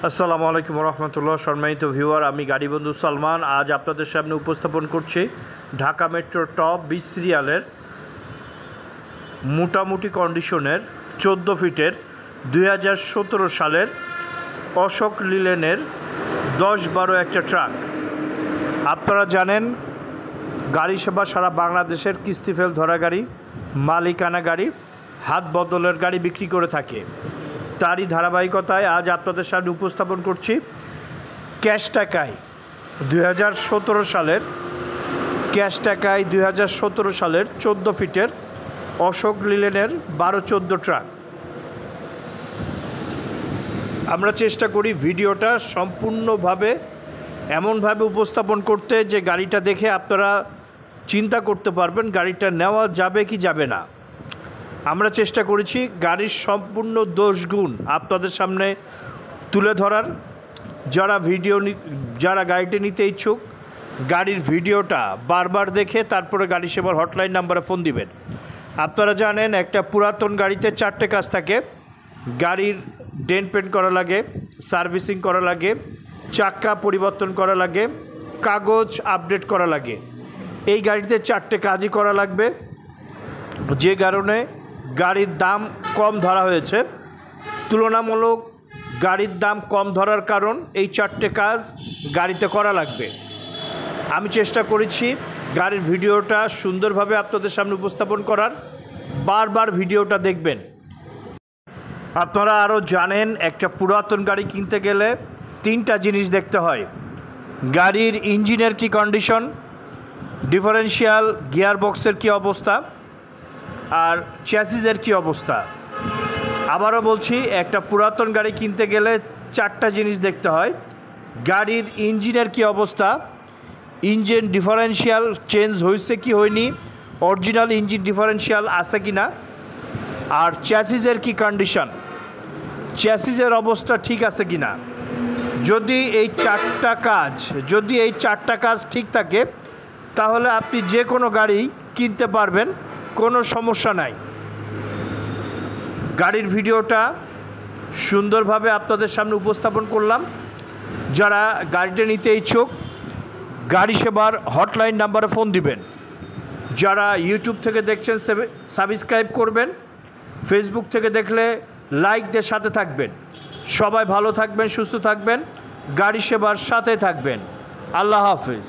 আসসালামু আলাইকুম রহমতুল্লাহ। সম্মানিত ভিউয়ার, আমি গাড়ি বন্ধু সালমান আজ আপনাদের সামনে উপস্থাপন করছি ঢাকা মেট্রো টপ 20 সিরিয়ালের মোটামুটি কন্ডিশনের 14 ফিটের 2017 সালের অশোক লিলেনের 10-12 একটা ট্রাক। আপনারা জানেন গাড়ি সেবা সারা বাংলাদেশের কিস্তি ফেল ধরা গাড়ি, মালিকানা গাড়ি, হাত বদলের গাড়ি বিক্রি করে থাকে। তারই ধারাবাহিকতায় আজ আপনাদের সামনে উপস্থাপন করছি ক্যাশ টাকায় 2017 সালের 14 ফিটের অশোক লিলেনের 12-14 ট্রাক। আমরা চেষ্টা করি ভিডিওটা সম্পূর্ণভাবে এমনভাবে উপস্থাপন করতে যে গাড়িটা দেখে আপনারা চিন্তা করতে পারবেন গাড়িটা নেওয়া যাবে কি যাবে না। আমরা চেষ্টা করেছি গাড়ির সম্পূর্ণ দোষগুণ আপনাদের সামনে তুলে ধরার। যারা গাড়িটি নিতে ইচ্ছুক গাড়ির ভিডিওটা বারবার দেখে তারপরে গাড়ি সেবার হটলাইন নাম্বারে ফোন দিবেন। আপনারা জানেন একটা পুরাতন গাড়িতে 4টে কাজ থাকে। গাড়ির ডেন্ট পেন্ট করা লাগে, সার্ভিসিং করা লাগে, চাকা পরিবর্তন করা লাগে, কাগজ আপডেট করা লাগে। এই গাড়িতে 4টে কাজই করা লাগবে, যে কারণে গাড়ির দাম কম ধরা হয়েছে। তুলনামূলক গাড়ির দাম কম ধরার কারণ এই 4টে কাজ গাড়িতে করা লাগবে। আমি চেষ্টা করেছি গাড়ির ভিডিওটা সুন্দরভাবে আপনাদের সামনে উপস্থাপন করার। বারবার ভিডিওটা দেখবেন। আপনারা আরও জানেন একটা পুরাতন গাড়ি কিনতে গেলে 3টা জিনিস দেখতে হয়। গাড়ির ইঞ্জিনের কি কন্ডিশন, ডিফারেন্সিয়াল গিয়ারবক্সের কি অবস্থা, আর চ্যাসিসের কি অবস্থা। আবারও বলছি, একটা পুরাতন গাড়ি কিনতে গেলে 4টা জিনিস দেখতে হয়। গাড়ির ইঞ্জিনের কি অবস্থা, ইঞ্জিন ডিফারেন্সিয়াল চেঞ্জ হয়েছে কি হয়নি, অরিজিনাল ইঞ্জিন ডিফারেন্সিয়াল আছে কি না, আর চ্যাসিসের কি কন্ডিশন, চ্যাসিসের অবস্থা ঠিক আছে কি না। যদি এই 4টা কাজ ঠিক থাকে তাহলে আপনি যে কোনো গাড়ি কিনতে পারবেন, কোনো সমস্যা নাই। গাড়ির ভিডিওটা সুন্দরভাবে আপনাদের সামনে উপস্থাপন করলাম। যারা গাড়িটা নিতে ইচ্ছুক গাড়ি সেবার হটলাইন নাম্বারে ফোন দিবেন। যারা ইউটিউব থেকে দেখছেন সাবস্ক্রাইব করবেন, ফেসবুক থেকে দেখলে লাইক দিয়ে সাথে থাকবেন। সবাই ভালো থাকবেন, সুস্থ থাকবেন, গাড়ি সেবার সাথে থাকবেন। আল্লাহ হাফেজ।